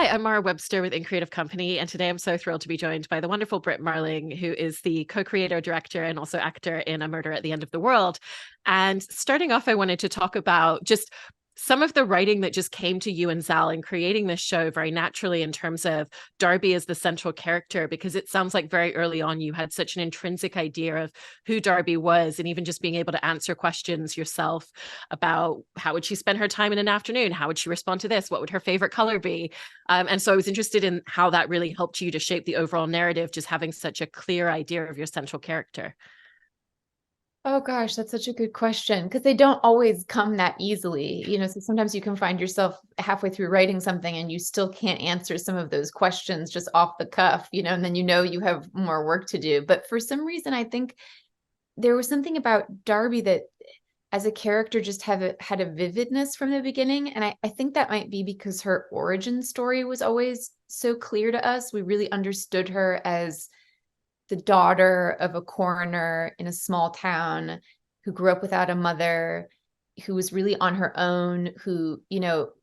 I'm Mara Webster with In Creative Company, and today I'm so thrilled to be joined by the wonderful Brit Marling, who is the co-creator, director, and also actor in A Murder at the End of the World. And starting off, I wanted to talk about just some of the writing that just came to you and Zal in creating this show very naturally in terms of Darby as the central character, because it sounds like very early on you had such an intrinsic idea of who Darby was, and even just being able to answer questions yourself about how would she spend her time in an afternoon? How would she respond to this? What would her favorite color be? And so I was interested in how that really helped you to shape the overall narrative, just having such a clear idea of your central character. Oh gosh, that's such a good question because they don't always come that easily. So sometimes you can find yourself halfway through writing something and you still can't answer some of those questions just off the cuff, and then you have more work to do. But for some reason, I think there was something about Darby that as a character just had a vividness from the beginning. And I think that might be because her origin story was always so clear to us. We really understood her as the daughter of a coroner in a small town who grew up without a mother, who was really on her own, who,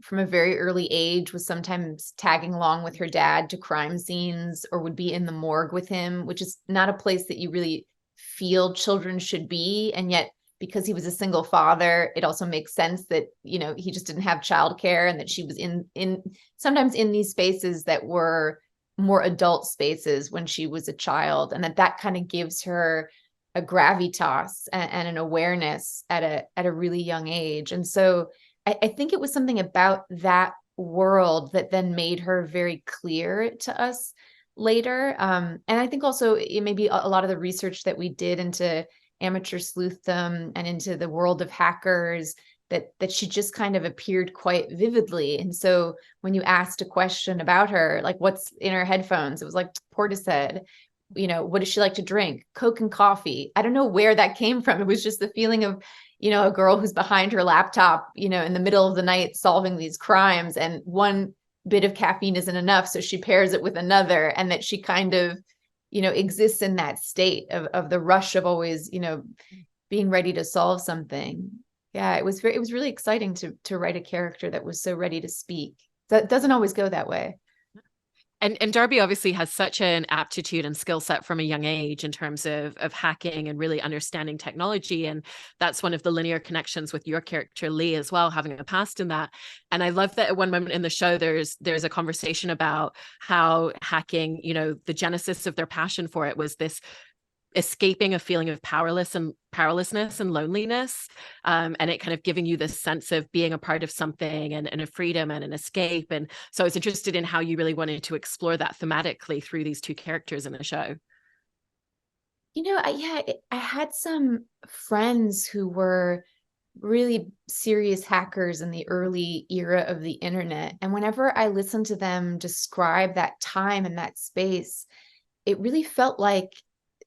from a very early age was sometimes tagging along with her dad to crime scenes or would be in the morgue with him, which is not a place that you really feel children should be. And yet, because he was a single father, it also makes sense that, he just didn't have childcare and that she was in sometimes in these spaces that were more adult spaces when she was a child, and that kind of gives her a gravitas and an awareness at a really young age. And so I think it was something about that world that then made her very clear to us later. And I think also it may be a lot of the research that we did into amateur sleuthdom and into the world of hackers that she just kind of appeared quite vividly. And so when you asked a question about her, like what's in her headphones, it was like Portishead. What does she like to drink? Coke and coffee. I don't know where that came from. It was just the feeling of, a girl who's behind her laptop, in the middle of the night solving these crimes, and one bit of caffeine isn't enough. So she pairs it with another, and that she kind of, exists in that state of the rush of always, being ready to solve something. Yeah, it was really exciting to write a character that was so ready to speak. That doesn't always go that way. And Darby obviously has such an aptitude and skill set from a young age in terms of hacking and really understanding technology. And that's one of the linear connections with your character, Lee, as well, having a past in that. And I love that at one moment in the show, there's a conversation about how hacking, the genesis of their passion for it was this escaping a feeling of powerlessness and loneliness, and it kind of giving you this sense of being a part of something and a freedom and an escape. And so I was interested in how you really wanted to explore that thematically through these two characters in the show. I had some friends who were really serious hackers in the early era of the internet, and whenever I listened to them describe that time and that space, it really felt like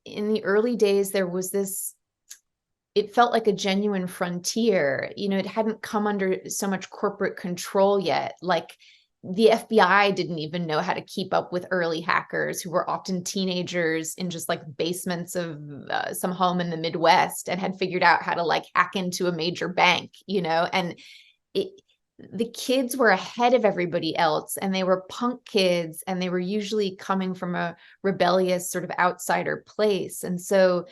in the early days, it felt like a genuine frontier. It hadn't come under so much corporate control yet. Like the FBI didn't even know how to keep up with early hackers who were often teenagers in just like basements of some home in the Midwest and had figured out how to like hack into a major bank, and the kids were ahead of everybody else, and they were punk kids, and they were usually coming from a rebellious sort of outsider place. And so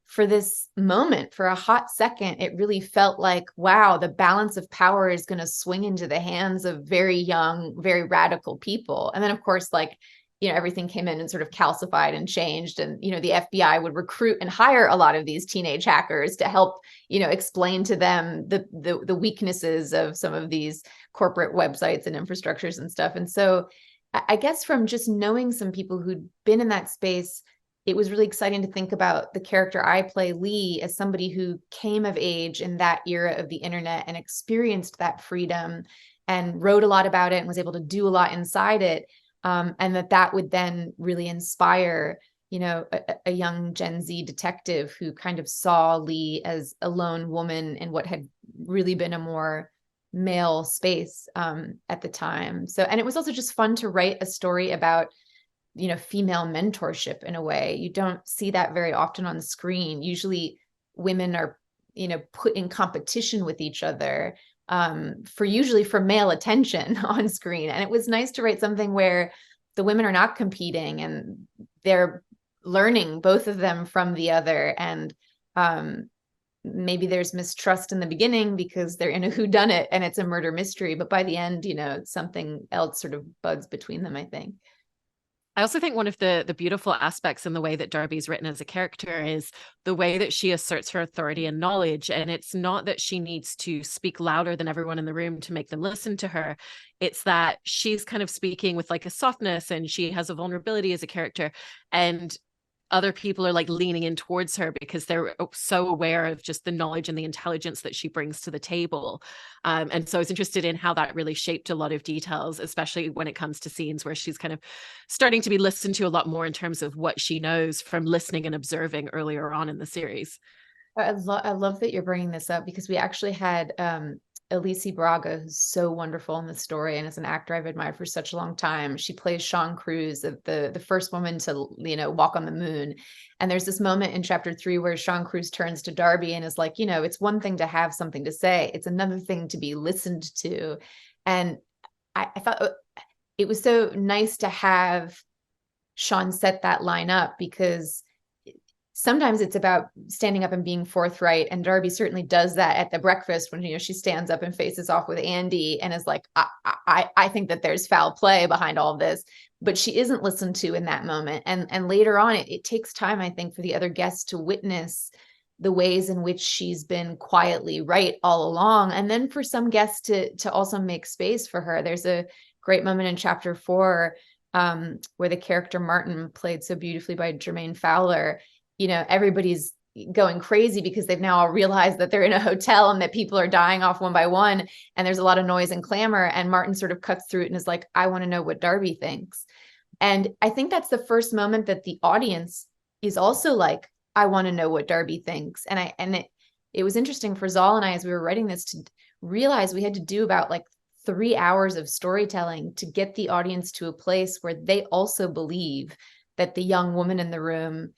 for this moment, for a hot second, it really felt like, wow, the balance of power is going to swing into the hands of very young, very radical people. And then of course, like, everything came in and sort of calcified and changed. And, the FBI would recruit and hire a lot of these teenage hackers to help, explain to them the weaknesses of some of these corporate websites and infrastructures and stuff. And so I guess from just knowing some people who'd been in that space, it was really exciting to think about the character I play, Lee, as somebody who came of age in that era of the internet and experienced that freedom and wrote a lot about it and was able to do a lot inside it. And that would then really inspire, a young Gen Z detective who kind of saw Lee as a lone woman in what had really been a more male space at the time. So, and it was also just fun to write a story about, female mentorship in a way. You don't see that very often on the screen. Usually women are, put in competition with each other, usually for male attention on screen. And it was nice to write something where the women are not competing and they're learning, both of them, from the other. And maybe there's mistrust in the beginning because they're in a whodunit and it's a murder mystery, but by the end, something else sort of buds between them, I think. I also think one of the beautiful aspects in the way that Darby's written as a character is the way that she asserts her authority and knowledge. And it's not that she needs to speak louder than everyone in the room to make them listen to her. It's that she's kind of speaking with like a softness, and she has a vulnerability as a character. And other people are like leaning in towards her because they're so aware of just the knowledge and the intelligence that she brings to the table. And so I was interested in how that really shaped a lot of details, especially when it comes to scenes where she's kind of starting to be listened to a lot more in terms of what she knows from listening and observing earlier on in the series. I love that you're bringing this up, because we actually had Elise Braga, who's so wonderful in the story and is an actor I've admired for such a long time. She plays Sean Cruz, the first woman to walk on the moon. And there's this moment in chapter 3 where Sean Cruz turns to Darby and is like, it's one thing to have something to say, it's another thing to be listened to. And I thought it was so nice to have Sean set that line up, because sometimes it's about standing up and being forthright. And Darby certainly does that at the breakfast when, she stands up and faces off with Andy and is like, I think that there's foul play behind all of this, but she isn't listened to in that moment. And later on, it takes time, I think, for the other guests to witness the ways in which she's been quietly right all along. And then for some guests to also make space for her. There's a great moment in chapter 4 where the character Martin, played so beautifully by Jermaine Fowler, everybody's going crazy because they've now all realized that they're in a hotel and that people are dying off one by one. And there's a lot of noise and clamor. And Martin sort of cuts through it and is like, I want to know what Darby thinks. And I think that's the first moment that the audience is also like, I want to know what Darby thinks. And it was interesting for Zal and I, as we were writing this, to realize we had to do about like 3 hours of storytelling to get the audience to a place where they also believe that the young woman in the room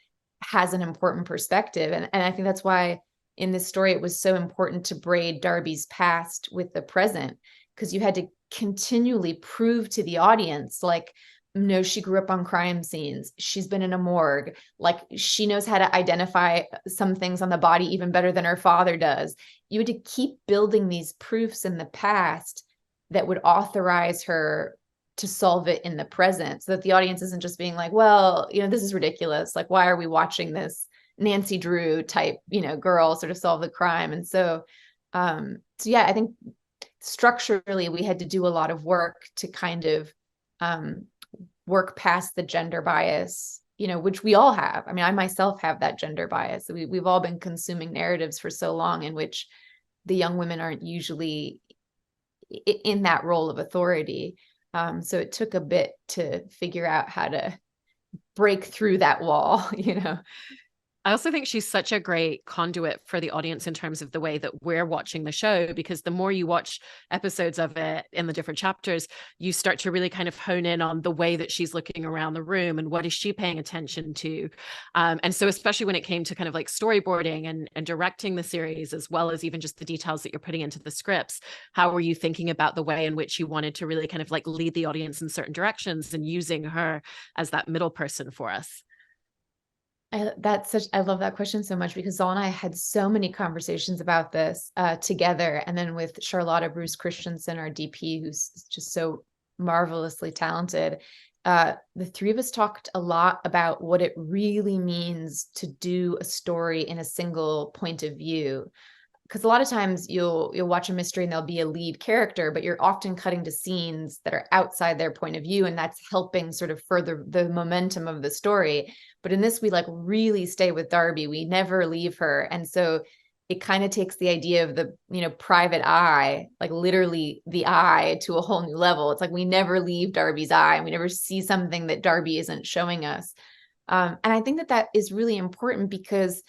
has an important perspective. And I think that's why in this story, it was so important to braid Darby's past with the present, because you had to continually prove to the audience, like, no, she grew up on crime scenes. She's been in a morgue. Like, she knows how to identify some things on the body even better than her father does. You had to keep building these proofs in the past that would authorize her to solve it in the present, so that the audience isn't just being like, well, this is ridiculous. Like, why are we watching this Nancy Drew type, girl sort of solve the crime? And so yeah, I think structurally we had to do a lot of work to kind of work past the gender bias, which we all have. I mean, I myself have that gender bias. We've all been consuming narratives for so long in which the young women aren't usually in that role of authority. So it took a bit to figure out how to break through that wall, I also think she's such a great conduit for the audience in terms of the way that we're watching the show, because the more you watch episodes of it in the different chapters, you start to really kind of hone in on the way that she's looking around the room and what is she paying attention to. And so especially when it came to kind of like storyboarding and directing the series, as well as even just the details that you're putting into the scripts, how were you thinking about the way in which you wanted to really kind of like lead the audience in certain directions and using her as that middle person for us? I love that question so much, because Zal and I had so many conversations about this together. And then with Charlotta Bruce Christensen, our DP, who's just so marvelously talented, the three of us talked a lot about what it really means to do a story in a single point of view. Because a lot of times you'll watch a mystery and there'll be a lead character, but you're often cutting to scenes that are outside their point of view, and that's helping sort of further the momentum of the story. But in this, we like really stay with Darby. We never leave her. And so it kind of takes the idea of the, private eye, like literally the eye, to a whole new level. It's like we never leave Darby's eye, and we never see something that Darby isn't showing us. And I think that is really important, because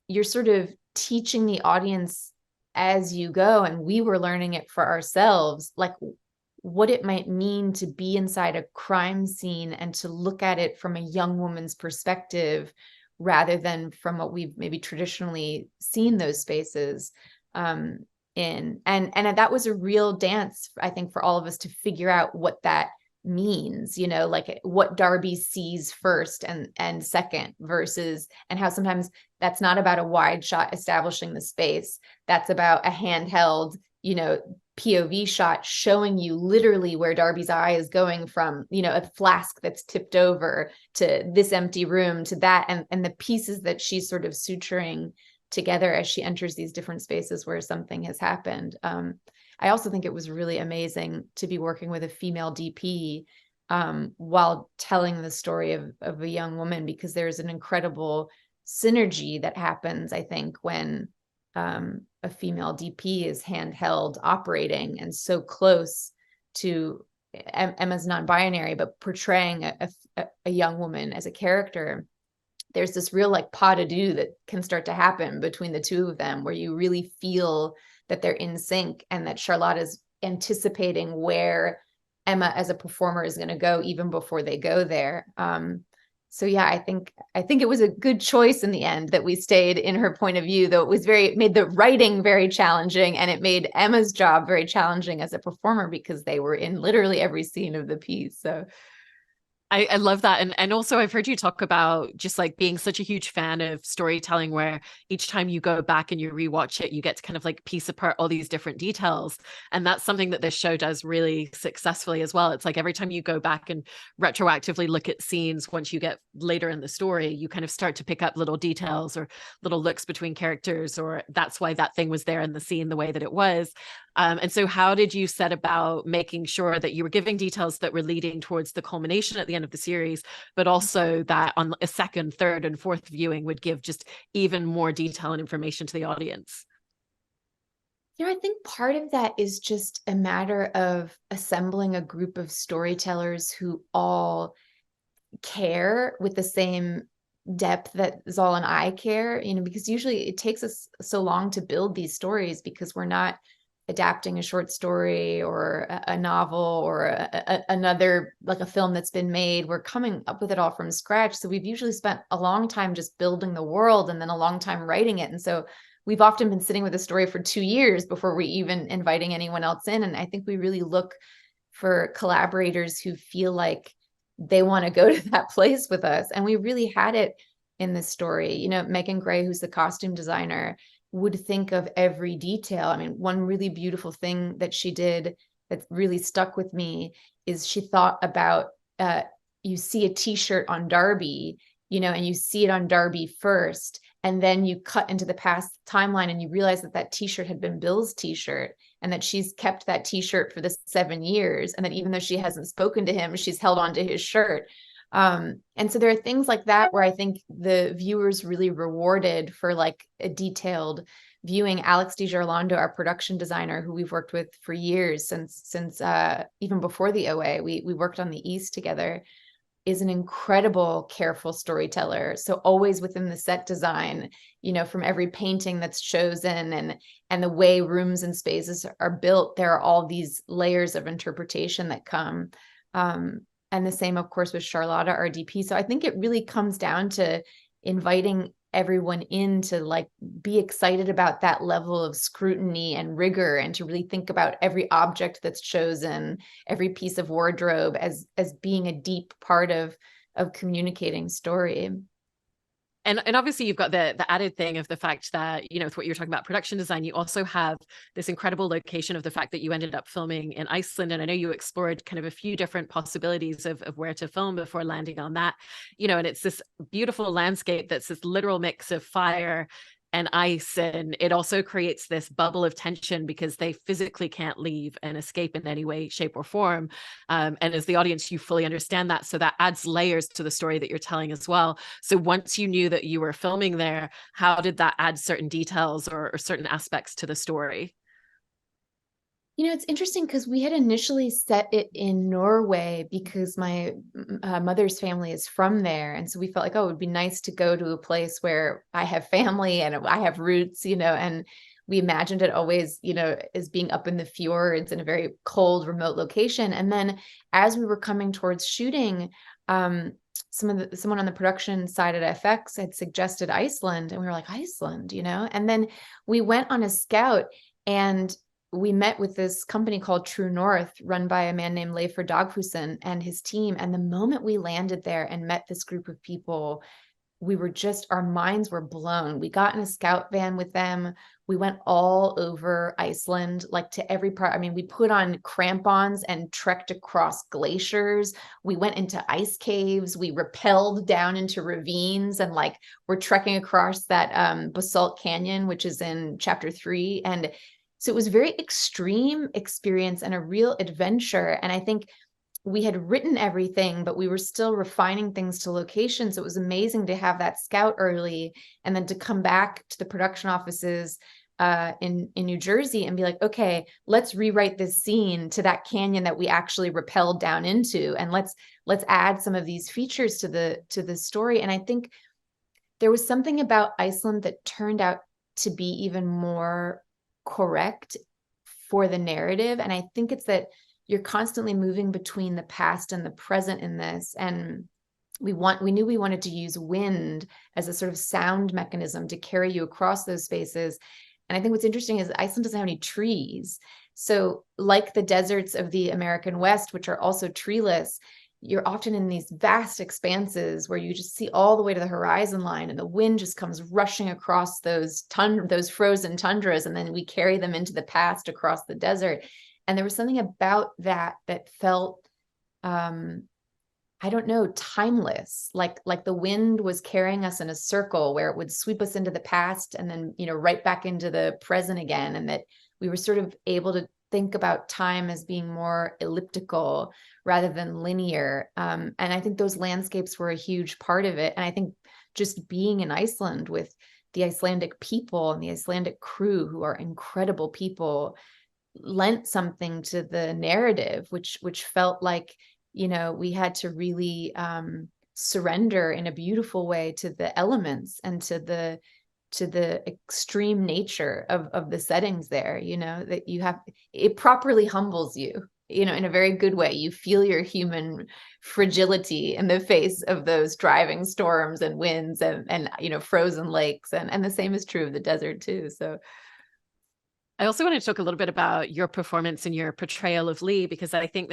you're sort of teaching the audience as you go. And we were learning it for ourselves, like what it might mean to be inside a crime scene and to look at it from a young woman's perspective, rather than from what we've maybe traditionally seen those spaces. in. And that was a real dance, I think, for all of us to figure out what that means, you know, like what Darby sees first and second versus, and how sometimes that's not about a wide shot establishing the space. That's about a handheld, you know, POV shot showing you literally where Darby's eye is going from, you know, a flask that's tipped over to this empty room to that, and the pieces that she's sort of suturing together as she enters these different spaces where something has happened. I also think it was really amazing to be working with a female DP while telling the story of a young woman, because there's an incredible synergy that happens, I think, when a female DP is handheld operating and so close to Emma's non-binary, but portraying a young woman as a character. There's this real like pas de deux that can start to happen between the two of them, where you really feel that they're in sync and that Charlotte is anticipating where Emma as a performer is going to go even before they go there. So yeah, I think it was a good choice in the end that we stayed in her point of view, though it was made the writing very challenging, and it made Emma's job very challenging as a performer because they were in literally every scene of the piece. So I love that. And also I've heard you talk about just like being such a huge fan of storytelling where each time you go back and you rewatch it, you get to kind of like piece apart all these different details. And that's something that this show does really successfully as well. It's like every time you go back and retroactively look at scenes, once you get later in the story, you kind of start to pick up little details or little looks between characters, or that's why that thing was there in the scene the way that it was. And so how did you set about making sure that you were giving details that were leading towards the culmination at the end of the series, but also that on a second, third, and fourth viewing would give just even more detail and information to the audience? you know, I think part of that is just a matter of assembling a group of storytellers who all care with the same depth that Zal and I care, you know, because usually it takes us so long to build these stories because we're not adapting a short story or a novel or another, like a film that's been made. We're coming up with it all from scratch. So we've usually spent a long time just building the world and then a long time writing it. And so we've often been sitting with a story for 2 years before we even inviting anyone else in. And I think we really look for collaborators who feel like they want to go to that place with us. And we really had it in this story. You know, Megan Gray, who's the costume designer, would think of every detail. I mean, one really beautiful thing that she did that really stuck with me is she thought about, you see a t-shirt on Darby, you know, and you see it on Darby first, and then you cut into the past timeline and you realize that that t-shirt had been Bill's t-shirt, and that she's kept that t-shirt for the 7 years, and that even though she hasn't spoken to him, she's held on to his shirt. And so there are things like that where I think the viewers really rewarded for like a detailed viewing. Alex DiGirolando, our production designer, who we've worked with for years, since even before the OA, we worked on the East together, is an incredible, careful storyteller. So always within the set design, you know, from every painting that's chosen and the way rooms and spaces are built, there are all these layers of interpretation that come. And the same, of course, with Charlotta, our DP. So I think it really comes down to inviting everyone in to like be excited about that level of scrutiny and rigor, and to really think about every object that's chosen, every piece of wardrobe as being a deep part of communicating story. And obviously you've got the added thing of the fact that, you know, with what you're talking about production design, you also have this incredible location of the fact that you ended up filming in Iceland. And I know you explored kind of a few different possibilities of where to film before landing on that, you know, and it's this beautiful landscape that's this literal mix of fire and ice, and it also creates this bubble of tension because they physically can't leave and escape in any way, shape, or form. And as the audience, you fully understand that, so that adds layers to the story that you're telling as well. So once you knew that you were filming there, how did that add certain details or certain aspects to the story? You know, it's interesting because we had initially set it in Norway because my mother's family is from there. And so we felt like, oh, it would be nice to go to a place where I have family and I have roots, you know, and we imagined it always, you know, as being up in the fjords in a very cold, remote location. And then as we were coming towards shooting, someone on the production side at FX had suggested Iceland. And we were like, Iceland, you know, and then we went on a scout. And we met with this company called True North, run by a man named Leifur Dagfuson and his team. And the moment we landed there and met this group of people, we were just, our minds were blown. We got in a scout van with them. We went all over Iceland, like to every part. I mean, we put on crampons and trekked across glaciers. We went into ice caves. We rappelled down into ravines, and like we're trekking across that basalt canyon, which is in chapter 3. And so it was a very extreme experience and a real adventure. And I think we had written everything, but we were still refining things to locations. It was amazing to have that scout early, and then to come back to the production offices in New Jersey and be like, okay, let's rewrite this scene to that canyon that we actually rappelled down into, and let's add some of these features to the story. And I think there was something about Iceland that turned out to be even more correct for the narrative. And I think it's that you're constantly moving between the past and the present in this. And we knew we wanted to use wind as a sort of sound mechanism to carry you across those spaces. And I think what's interesting is Iceland doesn't have any trees. So like the deserts of the American West, which are also treeless, you're often in these vast expanses where you just see all the way to the horizon line, and the wind just comes rushing across those frozen tundras, and then we carry them into the past across the desert. And there was something about that felt, I don't know, timeless, like the wind was carrying us in a circle where it would sweep us into the past and then, right back into the present again. And that we were sort of able to think about time as being more elliptical rather than linear. And I think those landscapes were a huge part of it. And I think just being in Iceland with the Icelandic people and the Icelandic crew, who are incredible people, lent something to the narrative, which felt like, we had to really surrender in a beautiful way to the elements and to the extreme nature of the settings there. That it properly humbles you, in a very good way. You feel your human fragility in the face of those driving storms and winds and frozen lakes, and the same is true of the desert too. So I also want to talk a little bit about your performance and your portrayal of Lee, because I think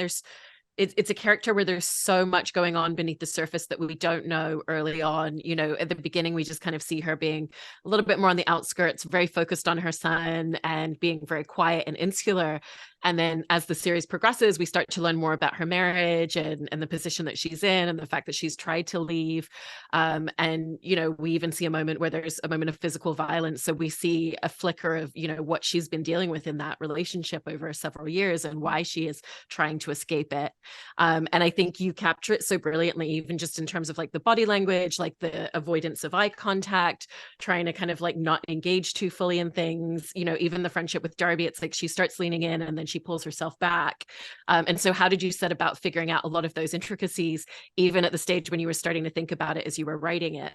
it's a character where there's so much going on beneath the surface that we don't know early on. At the beginning, we just kind of see her being a little bit more on the outskirts, very focused on her son and being very quiet and insular. And then as the series progresses, we start to learn more about her marriage and the position that she's in, and the fact that she's tried to leave. And we even see a moment where there's a moment of physical violence. So we see a flicker of, what she's been dealing with in that relationship over several years and why she is trying to escape it. And I think you capture it so brilliantly, even just in terms of like the body language, like the avoidance of eye contact, trying to kind of like not engage too fully in things. Even the friendship with Darby, it's like she starts leaning in and then she pulls herself back. And so how did you set about figuring out a lot of those intricacies, even at the stage when you were starting to think about it as you were writing it?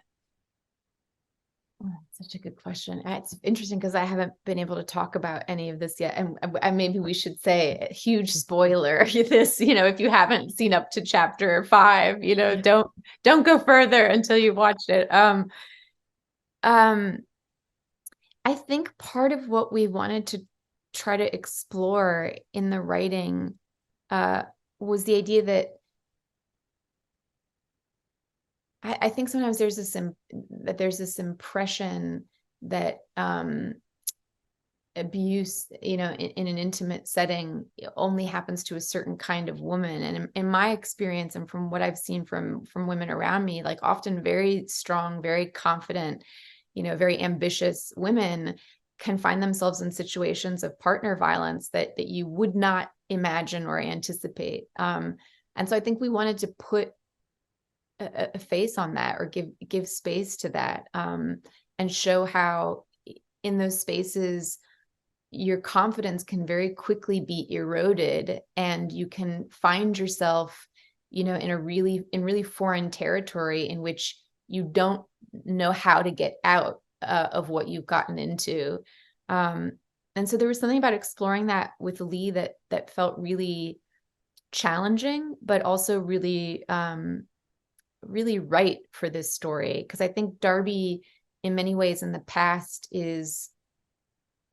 Oh, such a good question. It's interesting because I haven't been able to talk about any of this yet. And maybe we should say a huge spoiler this, if you haven't seen up to chapter 5, don't go further until you've watched it. I think part of what we wanted to try to explore in the writing was the idea that I think sometimes there's this impression that abuse, in an intimate setting only happens to a certain kind of woman. And in my experience, and from what I've seen from women around me, like often very strong, very confident, very ambitious women can find themselves in situations of partner violence that you would not imagine or anticipate. And so I think we wanted to put a face on that, or give space to that, and show how in those spaces your confidence can very quickly be eroded, and you can find yourself in really foreign territory in which you don't know how to get out of what you've gotten into. And so there was something about exploring that with Lee that felt really challenging, but also really really right for this story. Because I think Darby, in many ways in the past, is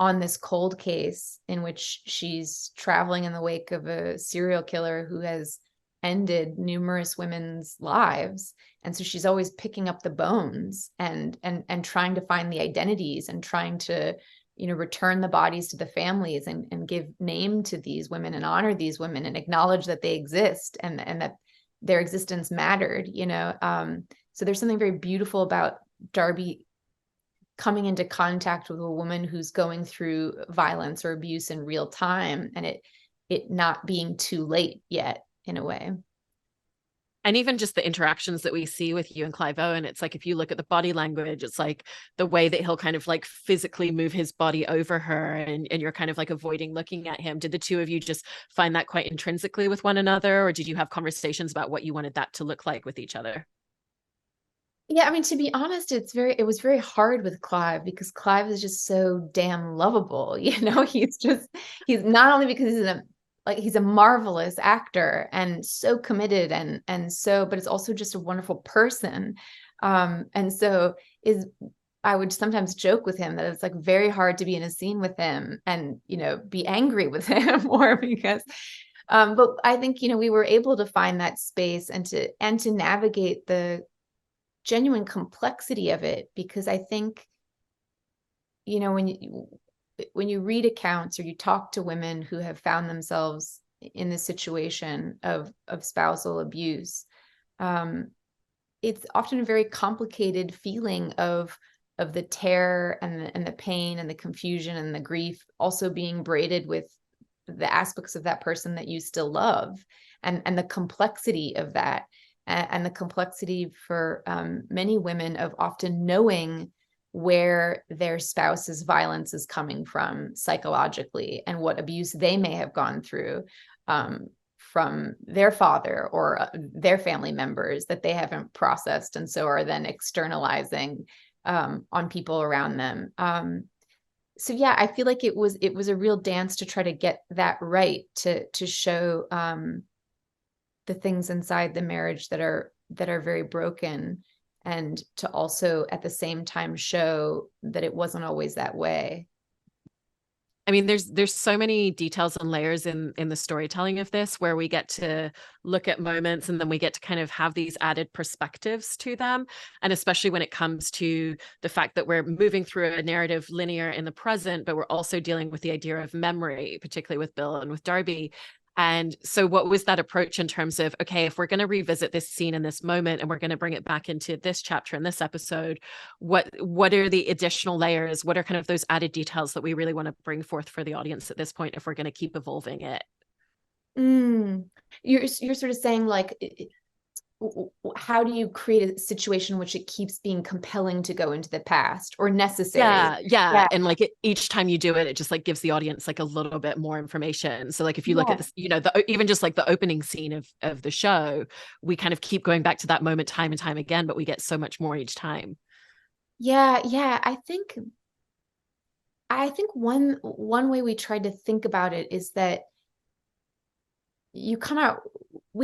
on this cold case in which she's traveling in the wake of a serial killer who has ended numerous women's lives. And so she's always picking up the bones and trying to find the identities and trying to, return the bodies to the families and give name to these women and honor these women and acknowledge that they exist and that their existence mattered, so there's something very beautiful about Darby coming into contact with a woman who's going through violence or abuse in real time, and it not being too late yet, in a way. And even just the interactions that we see with you and Clive Owen, it's like, if you look at the body language, it's like the way that he'll kind of like physically move his body over her, and you're kind of like avoiding looking at him. Did the two of you just find that quite intrinsically with one another, or did you have conversations about what you wanted that to look like with each other? Yeah, I mean, to be honest, it was very hard with Clive because Clive is just so damn lovable. He's not only because he's a marvelous actor and so committed but it's also just a wonderful person. And so I would sometimes joke with him that it's like very hard to be in a scene with him and, be angry with him or because, but I think, we were able to find that space and to navigate the genuine complexity of it, because I think, when you read accounts or you talk to women who have found themselves in this situation of spousal abuse, it's often a very complicated feeling of the terror and the pain and the confusion and the grief, also being braided with the aspects of that person that you still love, and the complexity of that, and the complexity for many women of often knowing where their spouse's violence is coming from psychologically and what abuse they may have gone through from their father or their family members that they haven't processed, and so are then externalizing on people around them. So yeah, I feel like it was a real dance to try to get that right, to show the things inside the marriage that are very broken, and to also at the same time show that it wasn't always that way. I mean, there's so many details and layers in the storytelling of this, where we get to look at moments and then we get to kind of have these added perspectives to them. And especially when it comes to the fact that we're moving through a narrative linear in the present, but we're also dealing with the idea of memory, particularly with Bill and with Darby. And so what was that approach in terms of, okay, if we're going to revisit this scene in this moment and we're going to bring it back into this chapter in this episode, what are the additional layers? What are kind of those added details that we really want to bring forth for the audience at this point if we're going to keep evolving it? You're sort of saying like, how do you create a situation in which it keeps being compelling to go into the past or necessary? Yeah. And like each time you do it, it just like gives the audience like a little bit more information. So like if you look at this, even just like the opening scene of the show, we kind of keep going back to that moment time and time again, but we get so much more each time. Yeah. I think one way we tried to think about it is that we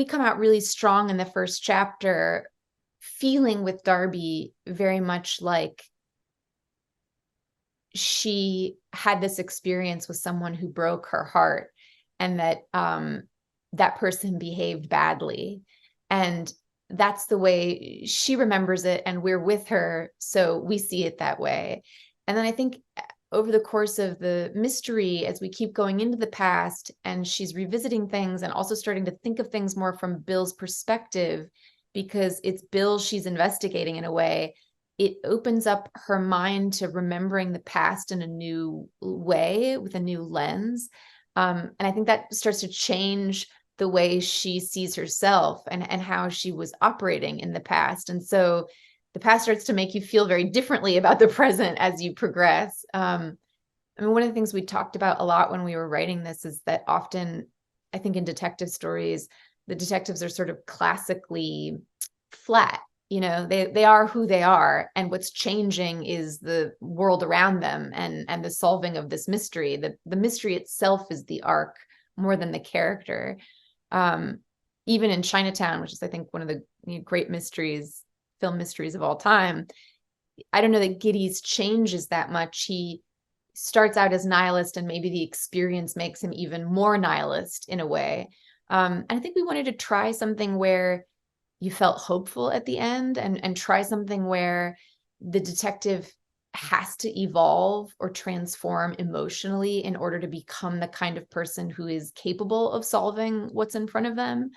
come out really strong in the first chapter, feeling with Darby very much like she had this experience with someone who broke her heart, and that that person behaved badly, and that's the way she remembers it, and we're with her, so we see it that way. And then I think over the course of the mystery, as we keep going into the past and she's revisiting things and also starting to think of things more from Bill's perspective, because it's Bill she's investigating in a way, it opens up her mind to remembering the past in a new way with a new lens. And I think that starts to change the way she sees herself and how she was operating in the past. And so the past starts to make you feel very differently about the present as you progress. I mean, one of the things we talked about a lot when we were writing this is that often, I think in detective stories, the detectives are sort of classically flat. They are who they are, and what's changing is the world around them and the solving of this mystery. The mystery itself is the arc more than the character. Even in Chinatown, which is, I think, one of the great film mysteries of all time, I don't know that Giddey's changes that much. He starts out as nihilist, and maybe the experience makes him even more nihilist in a way. And I think we wanted to try something where you felt hopeful at the end, and try something where the detective has to evolve or transform emotionally in order to become the kind of person who is capable of solving what's in front of them.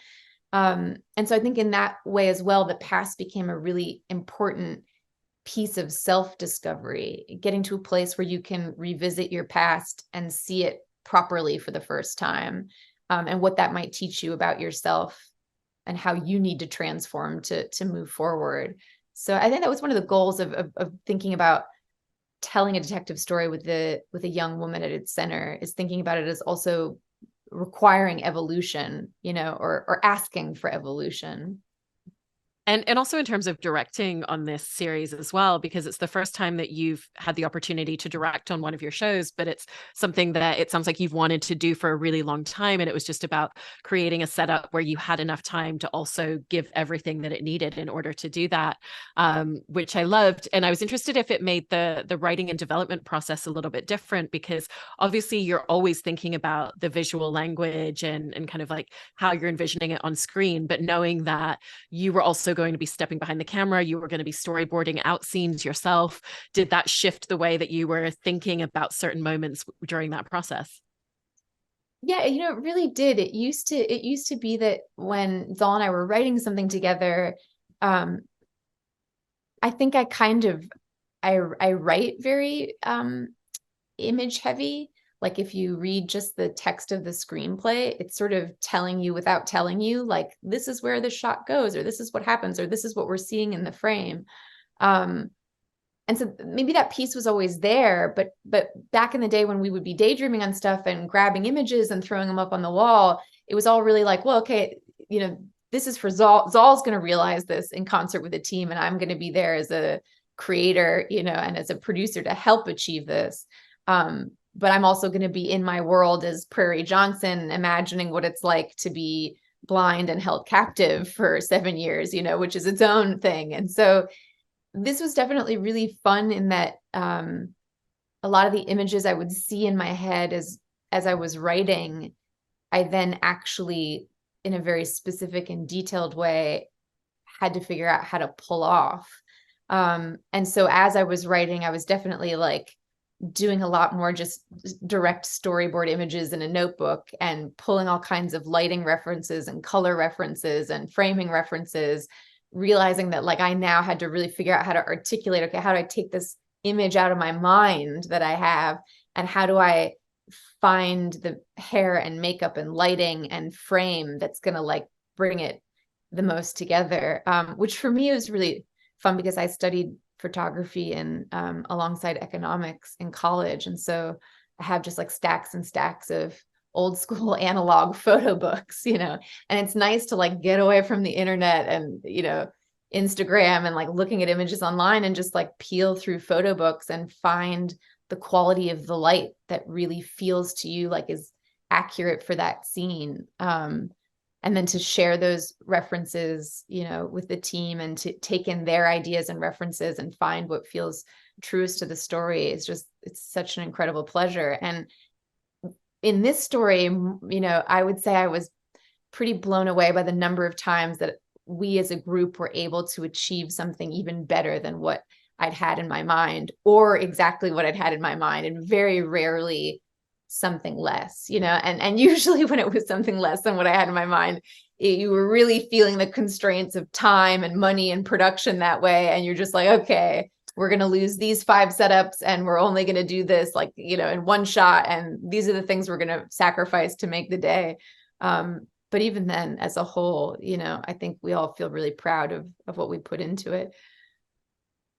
And so I think in that way as well, the past became a really important piece of self-discovery, getting to a place where you can revisit your past and see it properly for the first time, and what that might teach you about yourself and how you need to transform to move forward. So I think that was one of the goals of thinking about telling a detective story with a young woman at its center, is thinking about it as also requiring evolution, or asking for evolution. And also in terms of directing on this series as well, because it's the first time that you've had the opportunity to direct on one of your shows, but it's something that it sounds like you've wanted to do for a really long time. And it was just about creating a setup where you had enough time to also give everything that it needed in order to do that, which I loved. And I was interested if it made the writing and development process a little bit different, because obviously you're always thinking about the visual language and kind of like how you're envisioning it on screen, but knowing that you were also going to be stepping behind the camera, you were going to be storyboarding out scenes yourself. Did that shift the way that you were thinking about certain moments during that process? Yeah, it really did. It used to be that when Zal and I were writing something together, I think I write very image heavy. Like if you read just the text of the screenplay, it's sort of telling you without telling you, like, this is where the shot goes, or this is what happens, or this is what we're seeing in the frame. And so maybe that piece was always there, but back in the day when we would be daydreaming on stuff and grabbing images and throwing them up on the wall, it was all really like, well, okay, this is for Zal. Zal's going to realize this in concert with the team, and I'm going to be there as a creator, and as a producer to help achieve this. But I'm also going to be in my world as Prairie Johnson, imagining what it's like to be blind and held captive for 7 years, which is its own thing. And so this was definitely really fun in that a lot of the images I would see in my head as I was writing, I then actually, in a very specific and detailed way, had to figure out how to pull off. And so as I was writing, I was definitely like doing a lot more just direct storyboard images in a notebook and pulling all kinds of lighting references and color references and framing references, realizing that like I now had to really figure out how to articulate, okay, how do I take this image out of my mind that I have, and how do I find the hair and makeup and lighting and frame that's going to like bring it the most together, which for me was really fun because I studied photography and alongside economics in college. And so I have just like stacks and stacks of old school analog photo books, and it's nice to like get away from the internet and, Instagram and like looking at images online and just like peel through photo books and find the quality of the light that really feels to you like is accurate for that scene. And then to share those references, with the team and to take in their ideas and references and find what feels truest to the story it's such an incredible pleasure. And in this story, I would say I was pretty blown away by the number of times that we as a group were able to achieve something even better than what I'd had in my mind, or exactly what I'd had in my mind, and very rarely something less, and usually when it was something less than what I had in my mind, you were really feeling the constraints of time and money and production that way. And you're just like, okay, we're going to lose these 5 setups and we're only going to do this like, in one shot. And these are the things we're going to sacrifice to make the day. But even then, as a whole, I think we all feel really proud of what we put into it.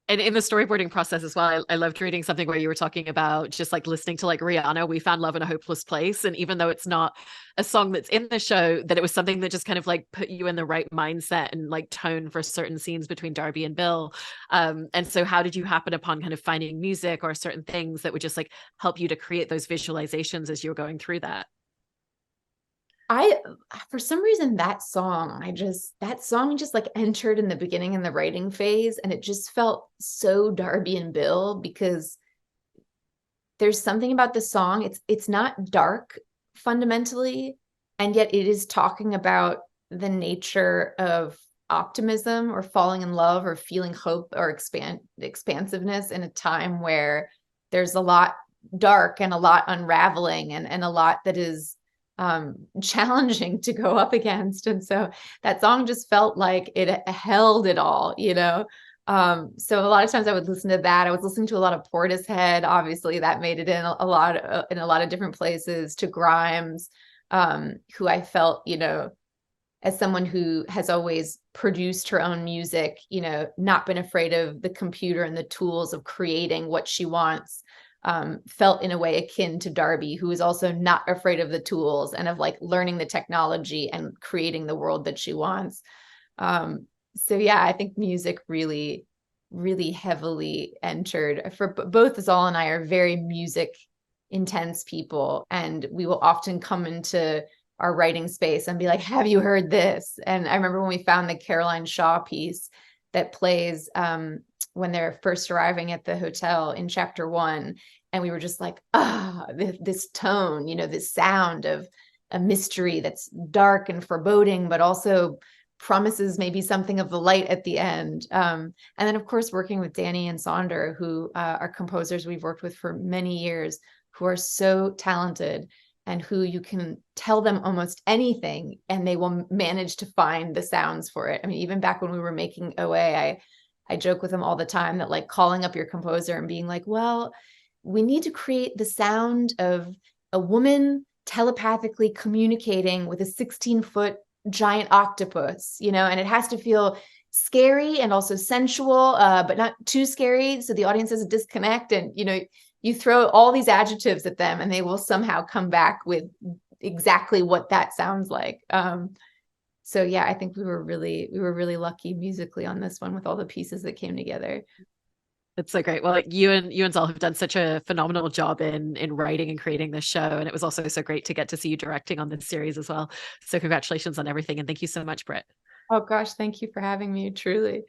And in the storyboarding process as well, I loved reading something where you were talking about just like listening to like Rihanna, We Found Love in a Hopeless Place. And even though it's not a song that's in the show, that it was something that just kind of like put you in the right mindset and like tone for certain scenes between Darby and Bill. And so how did you happen upon kind of finding music or certain things that would just like help you to create those visualizations as you were going through that? For some reason, that song just like entered in the beginning in the writing phase, and it just felt so Darby and Bill because there's something about the song. It's not dark fundamentally, and yet it is talking about the nature of optimism or falling in love or feeling hope or expansiveness in a time where there's a lot dark and a lot unraveling and a lot that is challenging to go up against. And so that song just felt like it held it all, you know. So a lot of times I would listen to that. I was listening to a lot of Portishead. Obviously, that made it in a lot in a lot of different places. To Grimes, who I felt, you know, as someone who has always produced her own music, you know, not been afraid of the computer and the tools of creating what she wants, felt in a way akin to Darby, who is also not afraid of the tools and of like learning the technology and creating the world that she wants. So yeah, I think music really, really heavily entered. For both Zal and I are very music intense people, and we will often come into our writing space and be like, have you heard this? And I remember when we found the Caroline Shaw piece that plays when they're first arriving at the hotel in chapter 1, and we were just like, this tone, you know, this sound of a mystery that's dark and foreboding, but also promises maybe something of the light at the end. And then, of course, working with Danny and Sonder, who are composers we've worked with for many years, who are so talented and who you can tell them almost anything and they will manage to find the sounds for it. I mean, even back when we were making OA, I joke with them all the time that like calling up your composer and being like, well, we need to create the sound of a woman telepathically communicating with a 16-foot giant octopus, you know, and it has to feel scary and also sensual, but not too scary, so the audience has a disconnect. And you know, you throw all these adjectives at them and they will somehow come back with exactly what that sounds like. So yeah, I think we were really lucky musically on this one with all the pieces that came together. It's so great. Well, like you and Zal have done such a phenomenal job in writing and creating this show, and it was also so great to get to see you directing on this series as well. So congratulations on everything, and thank you so much, Brit. Oh gosh, thank you for having me, truly.